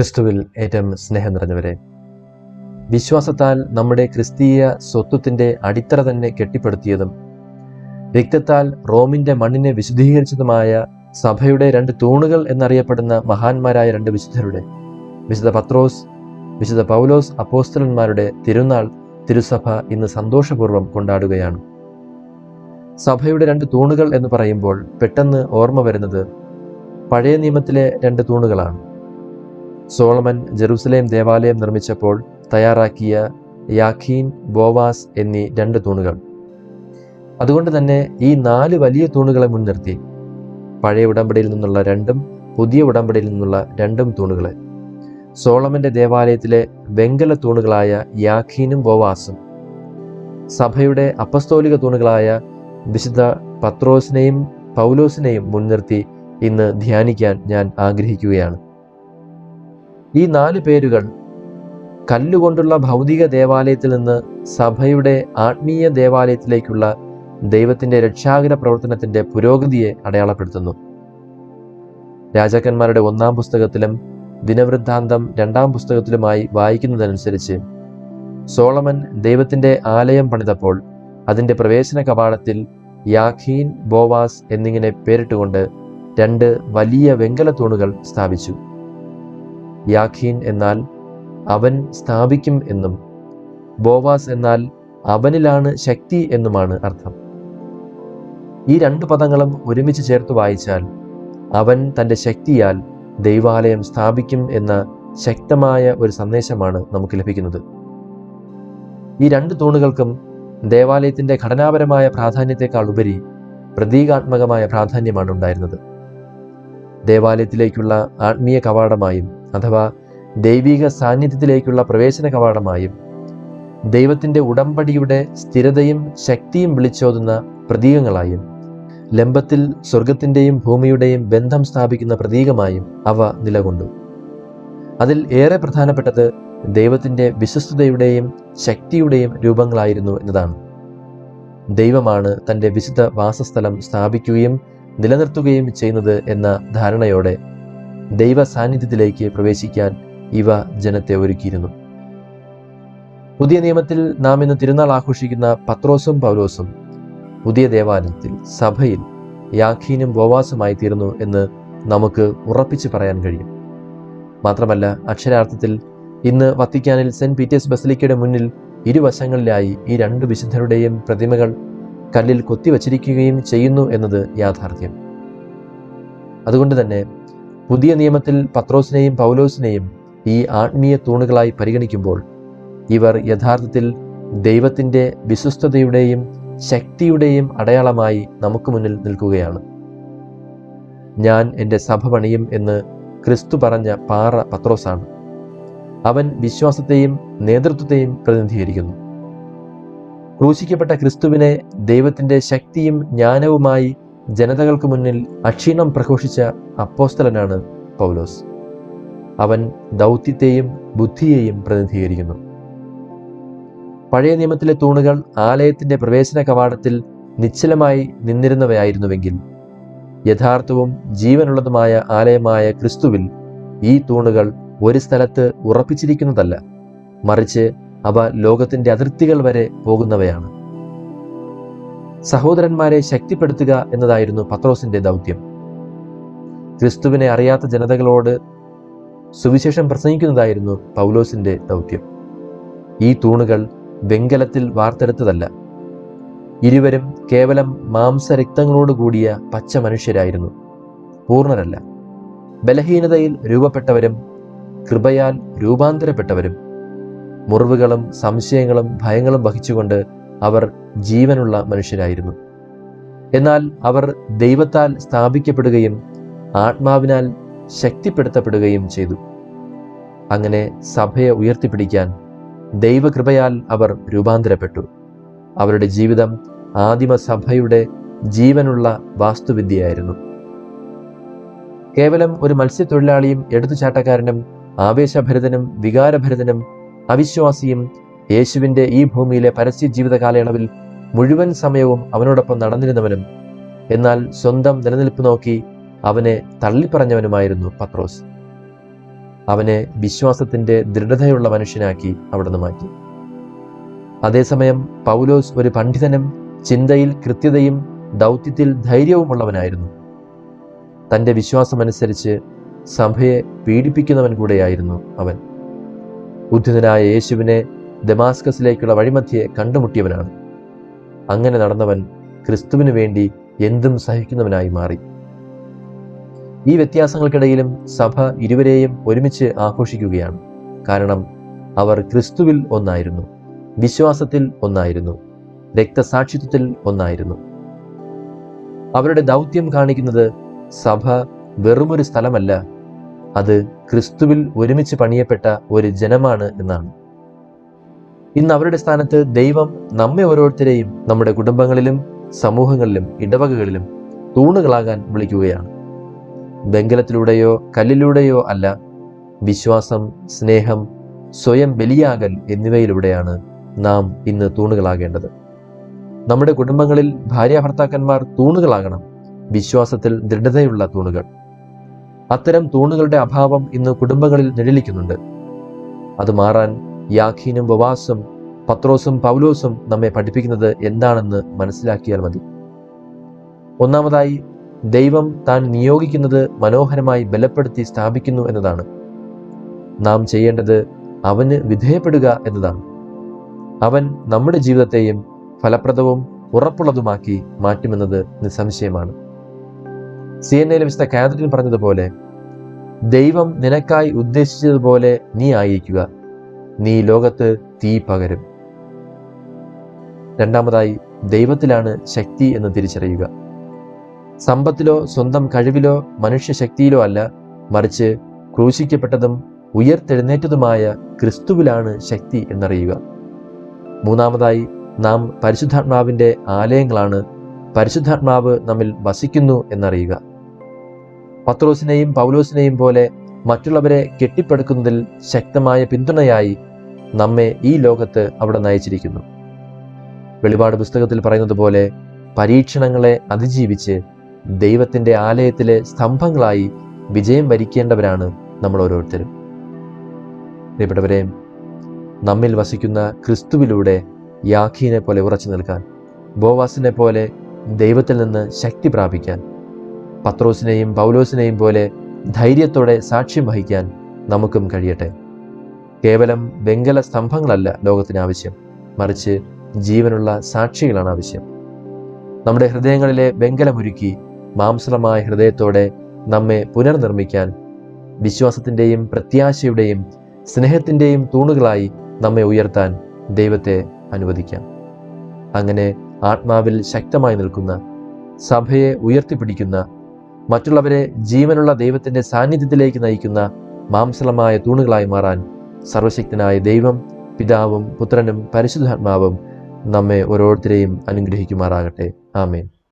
ക്രിസ്തുവിൽ ഏറ്റവും സ്നേഹം നിറഞ്ഞവരെ, വിശ്വാസത്താൽ നമ്മുടെ ക്രിസ്തീയ സ്വത്വത്തിൻ്റെ അടിത്തറ തന്നെ കെട്ടിപ്പടുത്തിയതും രക്തത്താൽ റോമിൻ്റെ മണ്ണിനെ വിശുദ്ധീകരിച്ചതുമായ സഭയുടെ രണ്ട് തൂണുകൾ എന്നറിയപ്പെടുന്ന മഹാന്മാരായ രണ്ട് വിശുദ്ധരുടെ, വിശുദ്ധ പത്രോസ്, വിശുദ്ധ പൗലോസ് അപ്പോസ്തലന്മാരുടെ തിരുനാൾ തിരുസഭ ഇന്ന് സന്തോഷപൂർവ്വം കൊണ്ടാടുകയാണ്. സഭയുടെ രണ്ട് തൂണുകൾ എന്ന് പറയുമ്പോൾ പെട്ടെന്ന് ഓർമ്മ വരുന്നത് പഴയ നിയമത്തിലെ രണ്ട് തൂണുകളാണ്. സോളമൻ ജെറുസലേം ദേവാലയം നിർമ്മിച്ചപ്പോൾ തയ്യാറാക്കിയ യാഖീൻ, ബോവാസ് എന്നീ രണ്ട് തൂണുകൾ. അതുകൊണ്ട് തന്നെ ഈ 4 വലിയ തൂണുകളെ മുൻനിർത്തി പഴയ ഉടമ്പടിയിൽ നിന്നുള്ള 2ഉം പുതിയ ഉടമ്പടിയിൽ നിന്നുള്ള 2ഉം തൂണുകളെ, സോളമന്റെ ദേവാലയത്തിലെ വെങ്കല തൂണുകളായ യാഖീനും ബോവാസും സഭയുടെ അപ്പസ്തോലിക തൂണുകളായ വിശുദ്ധ പത്രോസിനെയും പൗലോസിനെയും മുൻനിർത്തി ഇന്ന് ധ്യാനിക്കാൻ ഞാൻ ആഗ്രഹിക്കുകയാണ്. ഈ 4 പേരുകൾ കല്ലുകൊണ്ടുള്ള ഭൗതിക ദേവാലയത്തിൽ നിന്ന് സഭയുടെ ആത്മീയ ദേവാലയത്തിലേക്കുള്ള ദൈവത്തിൻ്റെ രക്ഷാകര പ്രവർത്തനത്തിൻ്റെ പുരോഗതിയെ അടയാളപ്പെടുത്തുന്നു. രാജാക്കന്മാരുടെ 1-ാം പുസ്തകത്തിലും ദിനവൃത്താന്തം 2-ാം പുസ്തകത്തിലുമായി വായിക്കുന്നതനുസരിച്ച് സോളമൻ ദൈവത്തിൻ്റെ ആലയം പണിതപ്പോൾ അതിൻ്റെ പ്രവേശന കവാടത്തിൽ യാഖീൻ, ബോവാസ് എന്നിങ്ങനെ പേരിട്ടുകൊണ്ട് 2 വലിയ വെങ്കല തൂണുകൾ സ്ഥാപിച്ചു. യാഖീൻ എന്നാൽ അവൻ സ്ഥാപിക്കും എന്നും ബോവാസ് എന്നാൽ അവനിലാണ് ശക്തി എന്നുമാണ് അർത്ഥം. ഈ 2 പദങ്ങളും ഒരുമിച്ച് ചേർത്ത് വായിച്ചാൽ അവൻ തൻ്റെ ശക്തിയാൽ ദൈവാലയം സ്ഥാപിക്കും എന്ന ശക്തമായ ഒരു സന്ദേശമാണ് നമുക്ക് ലഭിക്കുന്നത്. ഈ 2 തൂണുകൾക്കും ദേവാലയത്തിൻ്റെ ഘടനാപരമായ പ്രാധാന്യത്തെക്കാൾ ഉപരി പ്രതീകാത്മകമായ പ്രാധാന്യമാണ് ഉണ്ടായിരുന്നത്. ദേവാലയത്തിലേക്കുള്ള ആത്മീയ കവാടമായും അഥവാ ദൈവിക സാന്നിധ്യത്തിലേക്കുള്ള പ്രവേശന കവാടമായും ദൈവത്തിൻ്റെ ഉടമ്പടിയുടെ സ്ഥിരതയും ശക്തിയും വിളിച്ചോതുന്ന പ്രതീകങ്ങളായും ലംബത്തിൽ സ്വർഗത്തിൻ്റെയും ഭൂമിയുടെയും ബന്ധം സ്ഥാപിക്കുന്ന പ്രതീകമായും അവ നിലകൊണ്ടു. അതിൽ ഏറെ പ്രധാനപ്പെട്ടത് ദൈവത്തിൻ്റെ വിശ്വസ്തതയുടെയും ശക്തിയുടെയും രൂപങ്ങളായിരുന്നു എന്നതാണ്. ദൈവമാണ് തൻ്റെ വിശുദ്ധ വാസസ്ഥലം സ്ഥാപിക്കുകയും നിലനിർത്തുകയും ചെയ്യുന്നത് എന്ന ധാരണയോടെ ദൈവ സാന്നിധ്യത്തിലേക്ക് പ്രവേശിക്കാൻ ഇവ ജനത്തെ ഒരുക്കിയിരുന്നു. പുതിയ നിയമത്തിൽ നാം ഇന്ന് തിരുനാൾ ആഘോഷിക്കുന്ന പത്രോസും പൗലോസും പുതിയ ദേവാലയത്തിൽ സഭയിൽ യാഖീനും ബോവാസുമായി തീർന്നു എന്ന് നമുക്ക് ഉറപ്പിച്ച് പറയാൻ കഴിയും. മാത്രമല്ല, അക്ഷരാർത്ഥത്തിൽ ഇന്ന് വത്തിക്കാനിൽ സെന്റ് പീറ്റേഴ്സ് ബസലിക്കയുടെ മുന്നിൽ ഇരുവശങ്ങളിലായി ഈ 2 വിശുദ്ധരുടെയും പ്രതിമകൾ കല്ലിൽ കൊത്തിവച്ചിരിക്കുകയും ചെയ്യുന്നു എന്നത് യാഥാർത്ഥ്യം. അതുകൊണ്ട് തന്നെ പുതിയ നിയമത്തിൽ പത്രോസിനെയും പൗലോസിനെയും ഈ ആത്മീയ തൂണുകളായി പരിഗണിക്കുമ്പോൾ ഇവർ യഥാർത്ഥത്തിൽ ദൈവത്തിൻ്റെ വിശ്വസ്തതയുടെയും ശക്തിയുടെയും അടയാളമായി നമുക്ക് മുന്നിൽ നിൽക്കുകയാണ്. ഞാൻ എൻ്റെ സഭ പണിയും എന്ന് ക്രിസ്തു പറഞ്ഞ പാറ പത്രോസാണ്. അവൻ വിശ്വാസത്തെയും നേതൃത്വത്തെയും പ്രതിനിധീകരിക്കുന്നു. ക്രൂശിക്കപ്പെട്ട ക്രിസ്തുവിനെ ദൈവത്തിൻ്റെ ശക്തിയും ജ്ഞാനവുമായി ജനതകൾക്ക് മുന്നിൽ അക്ഷീണം പ്രഘോഷിച്ച അപ്പോസ്തലനാണ് പൗലോസ്. അവൻ ദൗത്യത്തെയും ബുദ്ധിയെയും പ്രതിനിധീകരിക്കുന്നു. പഴയ നിയമത്തിലെ തൂണുകൾ ആലയത്തിൻ്റെ പ്രവേശന കവാടത്തിൽ നിശ്ചലമായി നിന്നിരുന്നവയായിരുന്നുവെങ്കിൽ യഥാർത്ഥവും ജീവനുള്ളതുമായ ആലയമായ ക്രിസ്തുവിൽ ഈ തൂണുകൾ ഒരു സ്ഥലത്ത് ഉറപ്പിച്ചിരിക്കുന്നതല്ല, മറിച്ച് അവ ലോകത്തിൻ്റെ അതിർത്തികൾ വരെ പോകുന്നവയാണ്. സഹോദരന്മാരെ ശക്തിപ്പെടുത്തുക എന്നതായിരുന്നു പത്രോസിന്റെ ദൗത്യം. ക്രിസ്തുവിനെ അറിയാത്ത ജനതകളോട് സുവിശേഷം പ്രസംഗിക്കുന്നതായിരുന്നു പൗലോസിന്റെ ദൗത്യം. ഈ തൂണുകൾ വെങ്കലത്തിൽ വാർത്തെടുത്തതല്ല. ഇരുവരും കേവലം മാംസരക്തങ്ങളോട് കൂടിയ പച്ച മനുഷ്യരായിരുന്നു, പൂർണ്ണരല്ല. ബലഹീനതയിൽ രൂപപ്പെട്ടവരും കൃപയാൽ രൂപാന്തരപ്പെട്ടവരും മുറിവുകളും സംശയങ്ങളും ഭയങ്ങളും വഹിച്ചുകൊണ്ട് അവർ ജീവനുള്ള മനുഷ്യരായിരുന്നു. എന്നാൽ അവർ ദൈവത്താൽ സ്ഥാപിക്കപ്പെടുകയും ആത്മാവിനാൽ ശക്തിപ്പെടുത്തപ്പെടുകയും ചെയ്തു. അങ്ങനെ സഭയെ ഉയർത്തിപ്പിടിക്കാൻ ദൈവകൃപയാൽ അവർ രൂപാന്തരപ്പെട്ടു. അവരുടെ ജീവിതം ആദിമ സഭയുടെ ജീവനുള്ള വാസ്തുവിദ്യയായിരുന്നു. കേവലം ഒരു മത്സ്യത്തൊഴിലാളിയും എടുത്തുചാട്ടക്കാരനും ആവേശഭരിതനും വികാരഭരിതനും അവിശ്വാസിയും യേശുവിൻ്റെ ഈ ഭൂമിയിലെ പരസ്യ ജീവിത കാലയളവിൽ മുഴുവൻ സമയവും അവനോടൊപ്പം നടന്നിരുന്നവനും എന്നാൽ സ്വന്തം നിലനിൽപ്പ് നോക്കി അവനെ തള്ളിപ്പറഞ്ഞവനുമായിരുന്നു പത്രോസ്. അവനെ വിശ്വാസത്തിൻ്റെ ദൃഢതയുള്ള മനുഷ്യനാക്കി അവിടുന്ന് മാറ്റി. അതേസമയം പൗലോസ് ഒരു പണ്ഡിതനും ചിന്തയിൽ കൃത്യതയും ദൗത്യത്തിൽ ധൈര്യവുമുള്ളവനായിരുന്നു. തൻ്റെ വിശ്വാസമനുസരിച്ച് സഭയെ പീഡിപ്പിക്കുന്നവൻ കൂടെയായിരുന്നു അവൻ. ഉദ്ധിതനായ യേശുവിനെ ദമാസ്കസിലേക്കുള്ള വഴിമധ്യേ കണ്ടുമുട്ടിയവനാണ്. അങ്ങനെ നടന്നവൻ ക്രിസ്തുവിന് വേണ്ടി എന്തും സഹിക്കുന്നവനായി മാറി. ഈ വ്യത്യാസങ്ങൾക്കിടയിലും സഭ ഇരുവരെയും ഒരുമിച്ച് ആഘോഷിക്കുകയാണ്. കാരണം അവർ ക്രിസ്തുവിൽ ഒന്നായിരുന്നു, വിശ്വാസത്തിൽ ഒന്നായിരുന്നു, രക്തസാക്ഷിത്വത്തിൽ ഒന്നായിരുന്നു. അവരുടെ ദൗത്യം കാണിക്കുന്നത് സഭ വെറുമൊരു സ്ഥലമല്ല, അത് ക്രിസ്തുവിൽ ഒരുമിച്ച് പണിയപ്പെട്ട ഒരു ജനമാണ് എന്നാണ്. ഇന്ന് അവരുടെ സ്ഥാനത്ത് ദൈവം നമ്മെ ഓരോരുത്തരെയും നമ്മുടെ കുടുംബങ്ങളിലും സമൂഹങ്ങളിലും ഇടവകകളിലും തൂണുകളാകാൻ വിളിക്കുകയാണ്. വെങ്കലത്തിലൂടെയോ കല്ലിലൂടെയോ അല്ല, വിശ്വാസം, സ്നേഹം, സ്വയം ബലിയാകൽ എന്നിവയിലൂടെയാണ് നാം ഇന്ന് തൂണുകളാകേണ്ടത്. നമ്മുടെ കുടുംബങ്ങളിൽ ഭാര്യാഭർത്താക്കന്മാർ തൂണുകളാകണം, വിശ്വാസത്തിൽ ദൃഢതയുള്ള തൂണുകൾ. അത്തരം തൂണുകളുടെ അഭാവം ഇന്ന് കുടുംബങ്ങളിൽ നിഴലിക്കുന്നുണ്ട്. അത് മാറാൻ യാഖീനും ബോവാസും പത്രോസും പൗലോസും നമ്മെ പഠിപ്പിക്കുന്നത് എന്താണെന്ന് മനസ്സിലാക്കിയാൽ മതി. ഒന്നാമതായി, ദൈവം താൻ നിയോഗിക്കുന്നത് മനോഹരമായി ബലപ്പെടുത്തി സ്ഥാപിക്കുന്നു എന്നതാണ്. നാം ചെയ്യേണ്ടത് അവന് വിധേയപ്പെടുക എന്നതാണ്. അവൻ നമ്മുടെ ജീവിതത്തെയും ഫലപ്രദവും ഉറപ്പുള്ളതുമാക്കി മാറ്റുമെന്നത് നിസ്സംശയമാണ്. സിയന്നയിലെ വിശുദ്ധ കാതറിൻ പറഞ്ഞതുപോലെ, ദൈവം നിനക്കായി ഉദ്ദേശിച്ചതുപോലെ നീ ആയിരിക്കുക, നീ ലോകത്ത് തീ പകരും. രണ്ടാമതായി, ദൈവത്തിലാണ് ശക്തി എന്ന് തിരിച്ചറിയുക. സമ്പത്തിലോ സ്വന്തം കഴിവിലോ മനുഷ്യശക്തിയിലോ അല്ല, മറിച്ച് ക്രൂശിക്കപ്പെട്ടതും ഉയർത്തെഴുന്നേറ്റതുമായ ക്രിസ്തുവിലാണ് ശക്തി എന്നറിയുക. മൂന്നാമതായി, നാം പരിശുദ്ധാത്മാവിൻ്റെ ആലയങ്ങളാണ്, പരിശുദ്ധാത്മാവ് നമ്മിൽ വസിക്കുന്നു എന്നറിയുക. പത്രോസിനെയും പൗലോസിനെയും പോലെ മറ്റുള്ളവരെ കെട്ടിപ്പടുക്കുന്നതിൽ ശക്തമായ പിന്തുണയായി നമ്മെ ഈ ലോകത്ത് അവിടെ നയിച്ചിരിക്കുന്നു. വെളിപാട് പുസ്തകത്തിൽ പറയുന്നത് പോലെ പരീക്ഷണങ്ങളെ അതിജീവിച്ച് ദൈവത്തിൻ്റെ ആലയത്തിലെ സ്തംഭങ്ങളായി വിജയം വരിക്കേണ്ടവരാണ് നമ്മൾ ഓരോരുത്തരും. പ്രിയപ്പെട്ടവരെ, നമ്മിൽ വസിക്കുന്ന ക്രിസ്തുവിലൂടെ യാഖീനെ പോലെ ഉറച്ചു നിൽക്കാൻ, ബോവാസിനെ പോലെ ദൈവത്തിൽ നിന്ന് ശക്തി പ്രാപിക്കാൻ, പത്രോസിനെയും പൗലോസിനെയും പോലെ ധൈര്യത്തോടെ സാക്ഷ്യം വഹിക്കാൻ നമുക്കും കഴിയട്ടെ. കേവലം വെങ്കല സ്തംഭങ്ങളല്ല ലോകത്തിന് ആവശ്യം, മറിച്ച് ജീവനുള്ള സാക്ഷികളാണ് ആവശ്യം. നമ്മുടെ ഹൃദയങ്ങളിലെ വെങ്കലമൊരുക്കി മാംസളമായ ഹൃദയത്തോടെ നമ്മെ പുനർനിർമ്മിക്കാൻ, വിശ്വാസത്തിൻ്റെയും പ്രത്യാശയുടെയും സ്നേഹത്തിൻ്റെയും തൂണുകളായി നമ്മെ ഉയർത്താൻ ദൈവത്തെ അനുവദിക്കാം. അങ്ങനെ ആത്മാവിൽ ശക്തമായി നിൽക്കുന്ന, സഭയെ ഉയർത്തിപ്പിടിക്കുന്ന, മറ്റുള്ളവരെ ജീവനുള്ള ദൈവത്തിൻ്റെ സാന്നിധ്യത്തിലേക്ക് നയിക്കുന്ന മാംസളമായ തൂണുകളായി മാറാൻ സർവശക്തനായ ദൈവം, പിതാവും പുത്രനും പരിശുദ്ധാത്മാവും നമ്മെ ഓരോരുത്തരെയും അനുഗ്രഹിക്കുമാറാകട്ടെ. ആമേൻ.